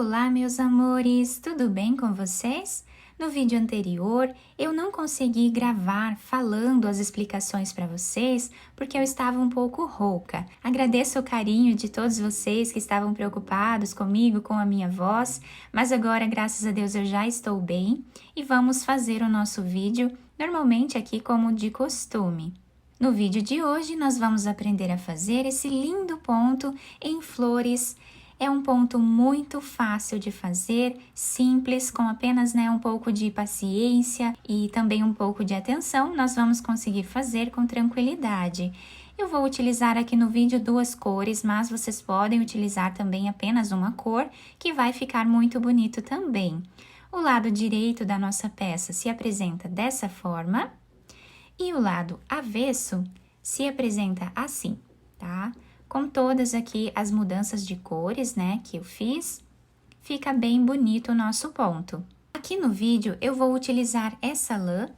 Olá, meus amores, tudo bem com vocês? No vídeo anterior, eu não consegui gravar falando as explicações para vocês porque eu estava um pouco rouca. Agradeço o carinho de todos vocês que estavam preocupados comigo, com a minha voz, mas agora, graças a Deus, eu já estou bem e vamos fazer o nosso vídeo normalmente aqui como de costume. No vídeo de hoje, nós vamos aprender a fazer esse lindo ponto em flores. É um ponto muito fácil de fazer, simples, com apenas um pouco de paciência e também um pouco de atenção, nós vamos conseguir fazer com tranquilidade. Eu vou utilizar aqui no vídeo duas cores, mas vocês podem utilizar também apenas uma cor, que vai ficar muito bonito também. O lado direito da nossa peça se apresenta dessa forma e o lado avesso se apresenta assim, tá? Com todas aqui as mudanças de cores, que eu fiz, fica bem bonito o nosso ponto. Aqui no vídeo eu vou utilizar essa lã,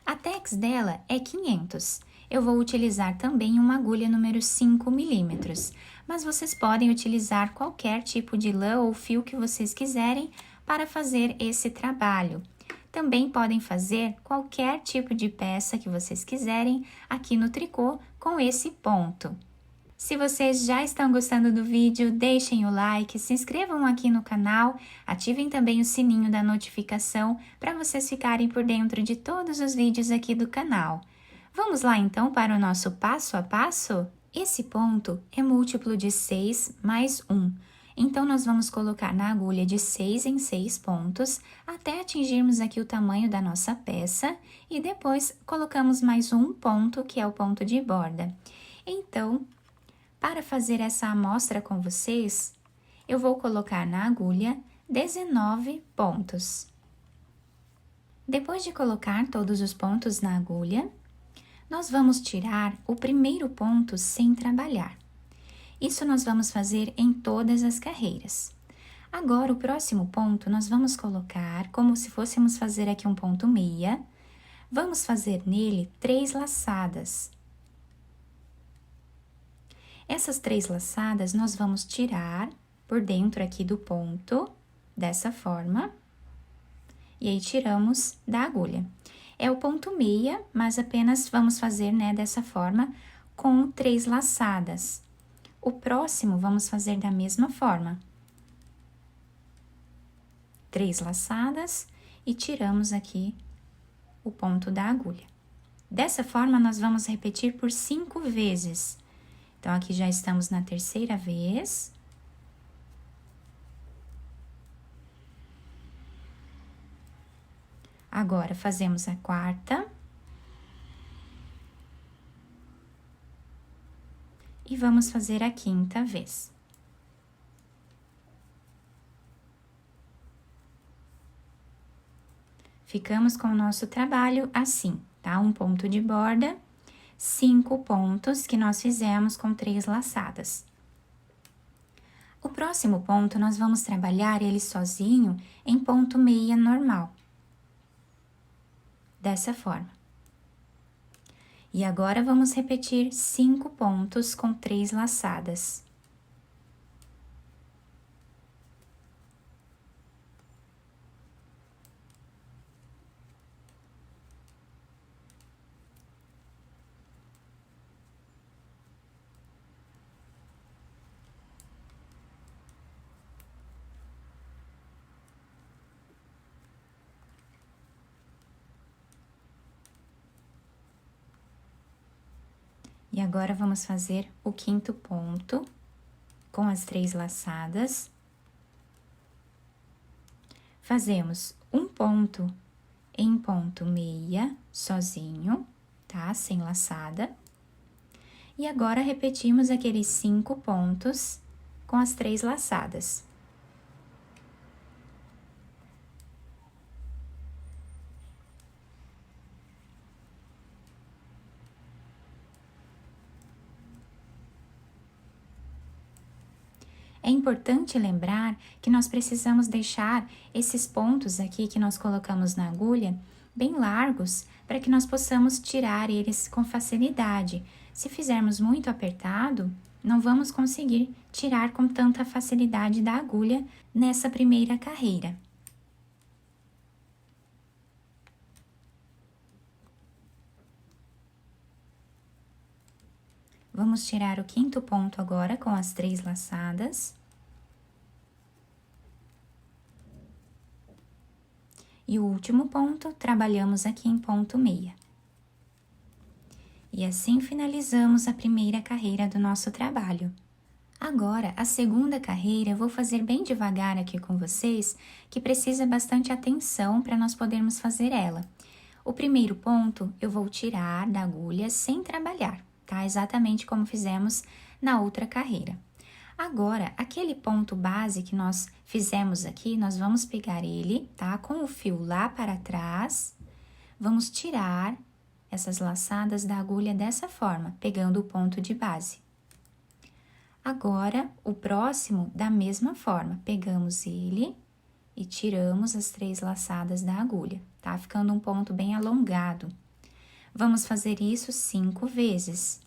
a tex dela é 500. Eu vou utilizar também uma agulha número 5 milímetros, mas vocês podem utilizar qualquer tipo de lã ou fio que vocês quiserem para fazer esse trabalho. Também podem fazer qualquer tipo de peça que vocês quiserem aqui no tricô com esse ponto. Se vocês já estão gostando do vídeo, deixem o like, se inscrevam aqui no canal, ativem também o sininho da notificação para vocês ficarem por dentro de todos os vídeos aqui do canal. Vamos lá então para o nosso passo a passo? Esse ponto é múltiplo de 6 mais 1, então nós vamos colocar na agulha de 6 em 6 pontos até atingirmos aqui o tamanho da nossa peça e depois colocamos mais um ponto, que é o ponto de borda. Então, para fazer essa amostra com vocês, eu vou colocar na agulha 19 pontos. Depois de colocar todos os pontos na agulha, nós vamos tirar o primeiro ponto sem trabalhar. Isso nós vamos fazer em todas as carreiras. Agora, o próximo ponto, nós vamos colocar como se fôssemos fazer aqui um ponto meia. Vamos fazer nele 3 laçadas. Essas 3 laçadas, nós vamos tirar por dentro aqui do ponto, dessa forma, e aí tiramos da agulha. É o ponto meia, mas apenas vamos fazer, dessa forma, com 3 laçadas. O próximo, vamos fazer da mesma forma. 3 laçadas e tiramos aqui o ponto da agulha. Dessa forma, nós vamos repetir por 5 vezes. Então, aqui já estamos na terceira vez. Agora, fazemos a quarta. E vamos fazer a quinta vez. Ficamos com o nosso trabalho assim, tá? Um ponto de borda. 5 pontos que nós fizemos com 3 laçadas. O próximo ponto, nós vamos trabalhar ele sozinho em ponto meia normal. Dessa forma. E agora, vamos repetir 5 pontos com 3 laçadas. E agora, vamos fazer o quinto ponto com as 3 laçadas. Fazemos um ponto em ponto meia, sozinho, tá? Sem laçada. E agora, repetimos aqueles 5 pontos com as 3 laçadas. É importante lembrar que nós precisamos deixar esses pontos aqui que nós colocamos na agulha bem largos para que nós possamos tirar eles com facilidade. Se fizermos muito apertado, não vamos conseguir tirar com tanta facilidade da agulha nessa primeira carreira. Vamos tirar o quinto ponto agora com as 3 laçadas. E o último ponto, trabalhamos aqui em ponto meia. E assim finalizamos a primeira carreira do nosso trabalho. Agora, a segunda carreira eu vou fazer bem devagar aqui com vocês, que precisa bastante atenção para nós podermos fazer ela. O primeiro ponto eu vou tirar da agulha sem trabalhar, tá? Exatamente como fizemos na outra carreira. Agora, aquele ponto base que nós fizemos aqui, nós vamos pegar ele, tá? Com o fio lá para trás, vamos tirar essas laçadas da agulha dessa forma, pegando o ponto de base. Agora, o próximo, da mesma forma, pegamos ele e tiramos as 3 laçadas da agulha, tá? Ficando um ponto bem alongado. Vamos fazer isso 5 vezes.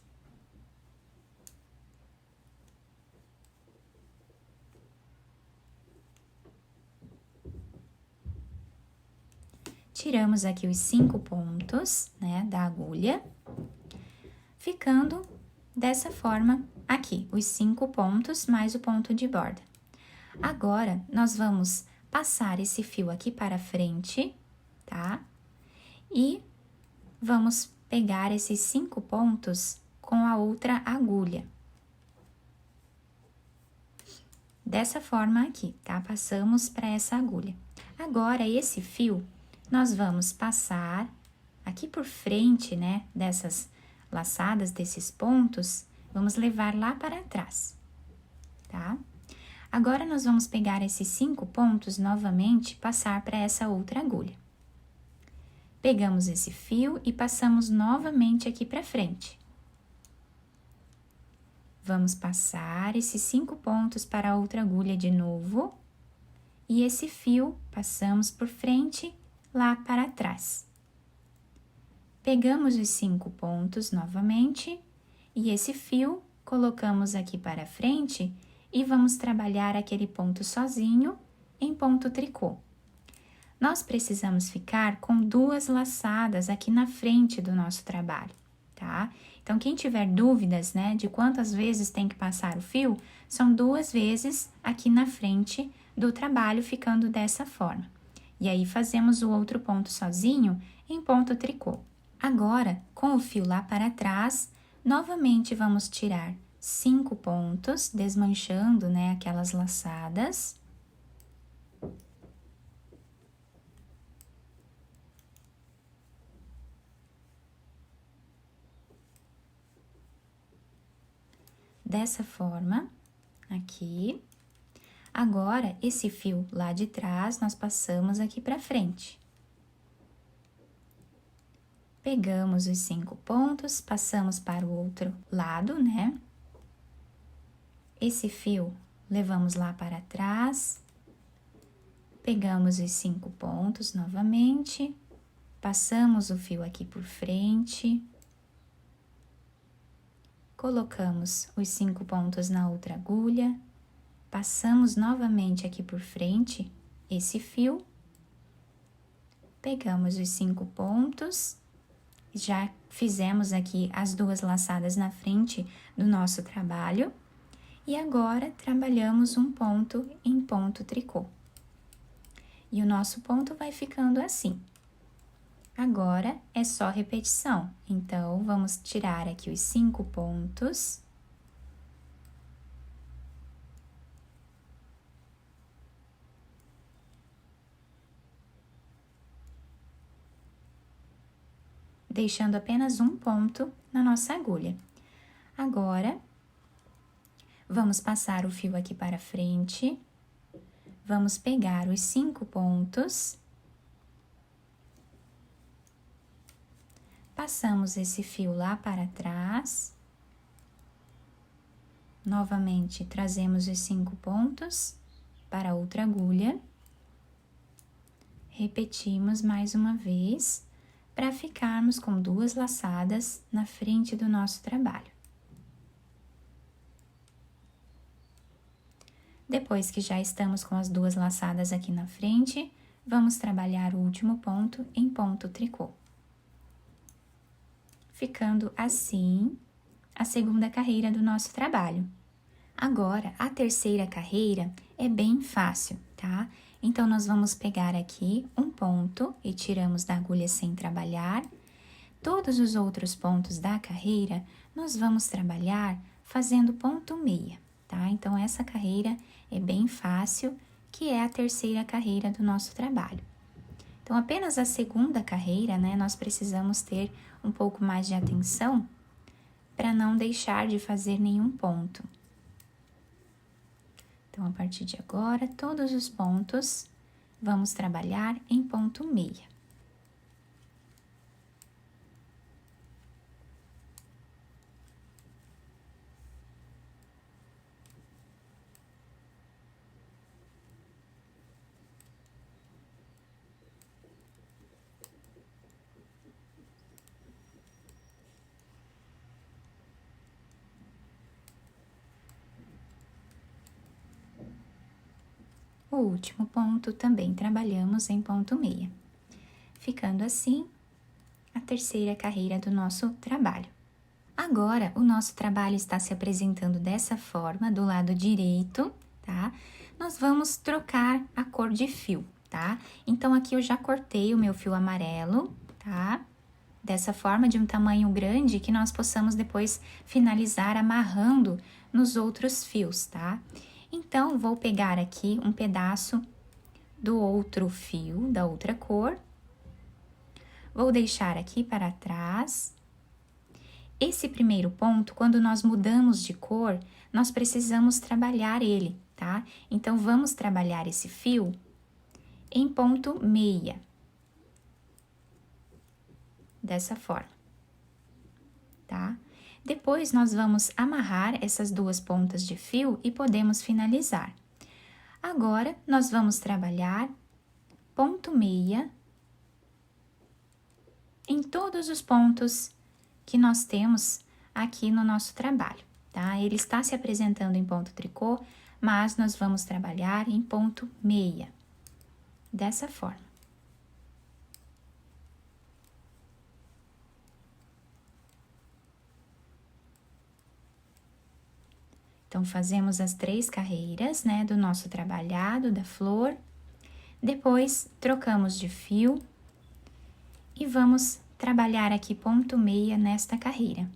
Tiramos aqui os 5 pontos, né, da agulha, ficando dessa forma aqui, os 5 pontos mais o ponto de borda. Agora, nós vamos passar esse fio aqui para frente, tá? E vamos pegar esses 5 pontos com a outra agulha. Dessa forma aqui, tá? Passamos para essa agulha. Agora, esse fio nós vamos passar aqui por frente, né, dessas laçadas, desses pontos, vamos levar lá para trás, tá? Agora, nós vamos pegar esses 5 pontos novamente, passar para essa outra agulha. Pegamos esse fio e passamos novamente aqui para frente. Vamos passar esses 5 pontos para a outra agulha de novo, e esse fio passamos por frente lá para trás. Pegamos os 5 pontos novamente e esse fio colocamos aqui para frente e vamos trabalhar aquele ponto sozinho em ponto tricô. Nós precisamos ficar com 2 laçadas aqui na frente do nosso trabalho, tá? Então, quem tiver dúvidas, né, de quantas vezes tem que passar o fio, são 2 vezes aqui na frente do trabalho, ficando dessa forma. E aí, fazemos o outro ponto sozinho em ponto tricô. Agora, com o fio lá para trás, novamente vamos tirar 5 pontos, desmanchando, né, aquelas laçadas. Dessa forma, aqui. Agora, esse fio lá de trás, nós passamos aqui para frente. Pegamos os 5 pontos, passamos para o outro lado, né? Esse fio, levamos lá para trás. Pegamos os 5 pontos novamente, passamos o fio aqui por frente. Colocamos os 5 pontos na outra agulha. Passamos novamente aqui por frente esse fio, pegamos os 5 pontos, já fizemos aqui as 2 laçadas na frente do nosso trabalho, e agora trabalhamos um ponto em ponto tricô. E o nosso ponto vai ficando assim. Agora, é só repetição, então, vamos tirar aqui os 5 pontos. Deixando apenas um ponto na nossa agulha. Agora, vamos passar o fio aqui para frente, vamos pegar os 5 pontos, passamos esse fio lá para trás, novamente trazemos os 5 pontos para outra agulha, repetimos mais uma vez, para ficarmos com 2 laçadas na frente do nosso trabalho. Depois que já estamos com as duas laçadas aqui na frente, vamos trabalhar o último ponto em ponto tricô. Ficando assim a segunda carreira do nosso trabalho. Agora, a terceira carreira é bem fácil, tá? Então, nós vamos pegar aqui um ponto e tiramos da agulha sem trabalhar. Todos os outros pontos da carreira, nós vamos trabalhar fazendo ponto meia, tá? Então, essa carreira é bem fácil, que é a terceira carreira do nosso trabalho. Então, apenas a segunda carreira, né, nós precisamos ter um pouco mais de atenção para não deixar de fazer nenhum ponto. Então, a partir de agora, todos os pontos vamos trabalhar em ponto meia. O último ponto também trabalhamos em ponto meia, ficando assim a terceira carreira do nosso trabalho. Agora, o nosso trabalho está se apresentando dessa forma, do lado direito, tá? Nós vamos trocar a cor de fio, tá? Então, aqui eu já cortei o meu fio amarelo, tá? Dessa forma, de um tamanho grande, que nós possamos depois finalizar amarrando nos outros fios, tá? Então, vou pegar aqui um pedaço do outro fio, da outra cor. Vou deixar aqui para trás. Esse primeiro ponto, quando nós mudamos de cor, nós precisamos trabalhar ele, tá? Então, vamos trabalhar esse fio em ponto meia. Dessa forma, tá? Depois, nós vamos amarrar essas duas pontas de fio e podemos finalizar. Agora, nós vamos trabalhar ponto meia em todos os pontos que nós temos aqui no nosso trabalho, tá? Ele está se apresentando em ponto tricô, mas nós vamos trabalhar em ponto meia, dessa forma. Então, fazemos as 3 carreiras, né, do nosso trabalhado, da flor. Depois, trocamos de fio e vamos trabalhar aqui ponto meia nesta carreira.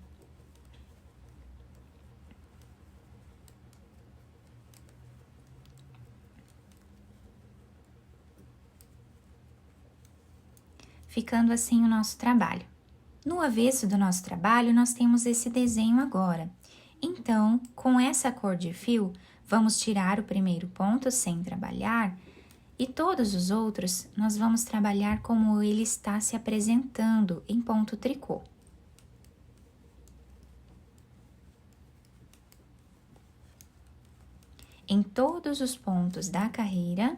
Ficando assim o nosso trabalho. No avesso do nosso trabalho, nós temos esse desenho agora. Então, com essa cor de fio, vamos tirar o primeiro ponto sem trabalhar e todos os outros nós vamos trabalhar como ele está se apresentando em ponto tricô. Em todos os pontos da carreira,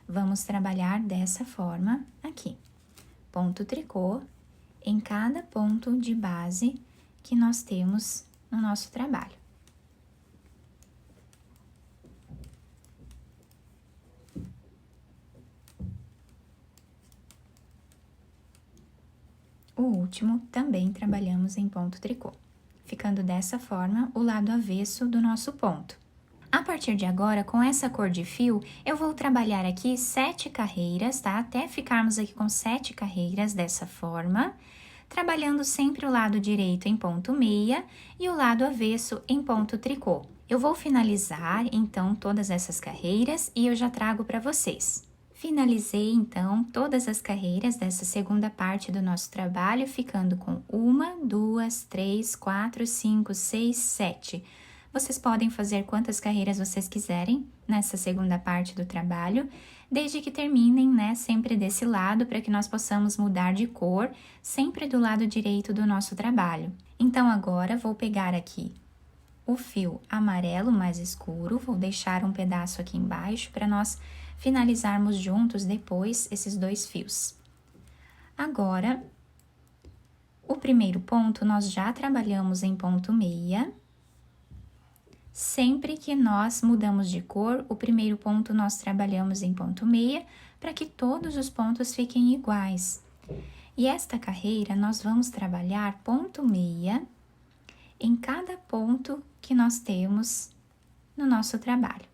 vamos trabalhar dessa forma aqui. Ponto tricô em cada ponto de base que nós temos no nosso trabalho. O último também trabalhamos em ponto tricô, ficando dessa forma o lado avesso do nosso ponto. A partir de agora, com essa cor de fio, eu vou trabalhar aqui 7 carreiras, tá? Até ficarmos aqui com 7 carreiras dessa forma, trabalhando sempre o lado direito em ponto meia e o lado avesso em ponto tricô. Eu vou finalizar, então, todas essas carreiras e eu já trago para vocês. Finalizei, então, todas as carreiras dessa segunda parte do nosso trabalho, ficando com 1, 2, 3, 4, 5, 6, 7. Vocês podem fazer quantas carreiras vocês quiserem nessa segunda parte do trabalho, desde que terminem, né, sempre desse lado, para que nós possamos mudar de cor, sempre do lado direito do nosso trabalho. Então, agora, vou pegar aqui o fio amarelo mais escuro, vou deixar um pedaço aqui embaixo para nós finalizarmos juntos depois esses 2 fios. Agora, o primeiro ponto nós já trabalhamos em ponto meia, Sempre que nós mudamos de cor, o primeiro ponto nós trabalhamos em ponto meia, para que todos os pontos fiquem iguais. E esta carreira, nós vamos trabalhar ponto meia em cada ponto que nós temos no nosso trabalho.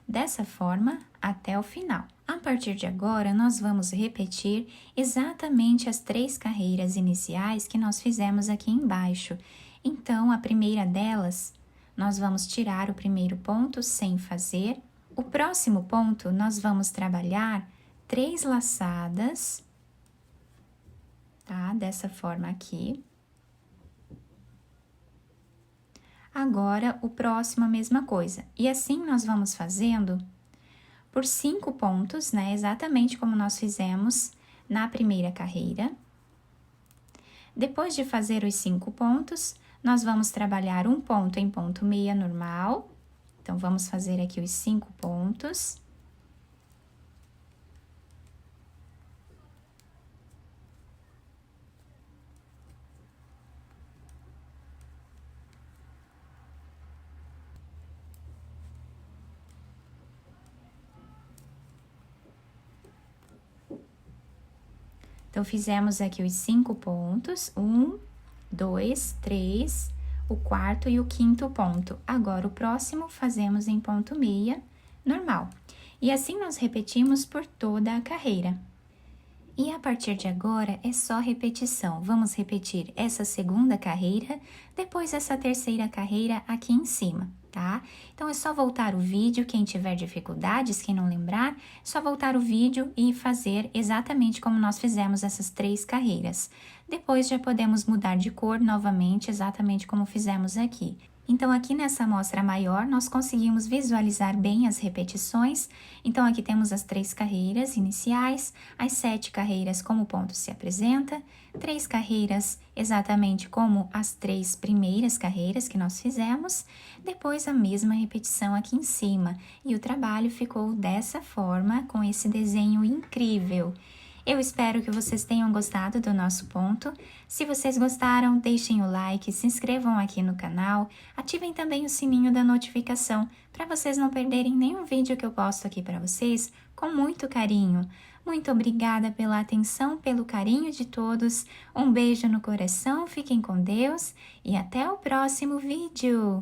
Dessa forma, até o final. A partir de agora, nós vamos repetir exatamente as 3 carreiras iniciais que nós fizemos aqui embaixo. Então, a primeira delas, nós vamos tirar o primeiro ponto sem fazer. O próximo ponto, nós vamos trabalhar 3 laçadas, tá? Dessa forma aqui. Agora, o próximo, a mesma coisa. E assim, nós vamos fazendo por 5 pontos, né? Exatamente como nós fizemos na primeira carreira. Depois de fazer os 5 pontos, nós vamos trabalhar um ponto em ponto meia normal. Então, vamos fazer aqui os 5 pontos. Então, fizemos aqui os 5 pontos, 1, 2, 3, o quarto e o quinto ponto. Agora, o próximo fazemos em ponto meia, normal. E assim nós repetimos por toda a carreira. E a partir de agora é só repetição. Vamos repetir essa segunda carreira, depois essa terceira carreira aqui em cima, tá? Então, é só voltar o vídeo, quem tiver dificuldades, quem não lembrar, é só voltar o vídeo e fazer exatamente como nós fizemos essas 3 carreiras. Depois, já podemos mudar de cor novamente, exatamente como fizemos aqui. Então, aqui nessa amostra maior, nós conseguimos visualizar bem as repetições. Então, aqui temos as 3 carreiras iniciais, as 7 carreiras como o ponto se apresenta, 3 carreiras exatamente como as 3 primeiras carreiras que nós fizemos, depois a mesma repetição aqui em cima. E o trabalho ficou dessa forma, com esse desenho incrível. Eu espero que vocês tenham gostado do nosso ponto. Se vocês gostaram, deixem o like, se inscrevam aqui no canal, ativem também o sininho da notificação para vocês não perderem nenhum vídeo que eu posto aqui para vocês com muito carinho. Muito obrigada pela atenção, pelo carinho de todos. Um beijo no coração, fiquem com Deus e até o próximo vídeo!